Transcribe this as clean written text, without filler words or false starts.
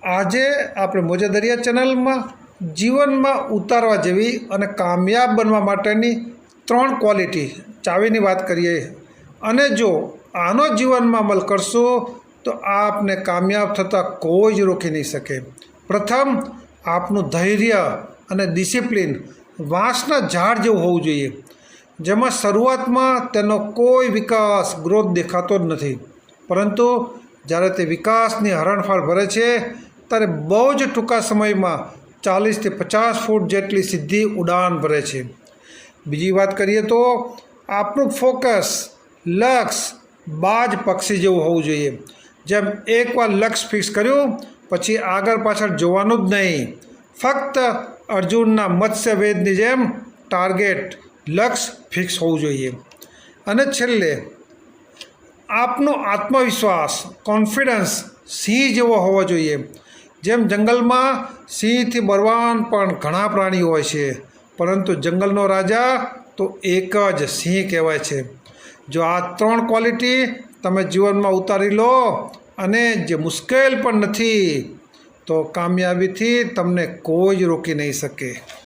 આજે આપણે મોજેદરિયા ચેનલમાં જીવનમાં ઉતારવા જેવી અને કામયાબ બનવા માટેની 3 ક્વોલિટી ચાવીની વાત કરીએ અને જો આનો જીવનમાં અમલ કરશો તો આપને કામયાબ થતાં કોઈ જ રોકી નહીં શકે। પ્રથમ, આપનું ધૈર્ય અને ડિસિપ્લિન વાંસના ઝાડ જેવું હોવું જોઈએ, જેમાં શરૂઆતમાં તેનો કોઈ વિકાસ ગ્રોથ દેખાતો જ નથી, પરંતુ જ્યારે તે વિકાસની હરણફાળ ભરે છે ત્યારે બહુ જ ટૂંકા સમયમાં 40 થી 50 ફૂટ જેટલી સીધી ઉડાન ભરે છે। બીજી વાત કરીએ તો આપનું ફોકસ, લક્ષ્ય બાજ પક્ષી જેવું હોવું જોઈએ, જેમ એકવાર લક્ષ્ય ફિક્સ કર્યું પછી આગળ પાછળ જોવાનું જ નહીં, ફક્ત અર્જુનના મત્સ્યવેદની જેમ ટાર્ગેટ લક્ષ્ય ફિક્સ હોવું જોઈએ। અને છેલ્લે આપનો આત્મવિશ્વાસ, કોન્ફિડન્સ સિંહ જેવો હોવો જોઈએ, જેમ જંગલમાં સિંહથી બળવાન પણ ઘણા પ્રાણીઓ હોય છે, પરંતુ જંગલનો રાજા તો એક જ સિંહ કહેવાય છે। જો આ 3 ક્વોલિટી તમે જીવનમાં ઉતારી લો અને જે મુશ્કેલ પણ નથી, તો કામયાબીથી તમને કોઈ જ રોકી નહીં શકે।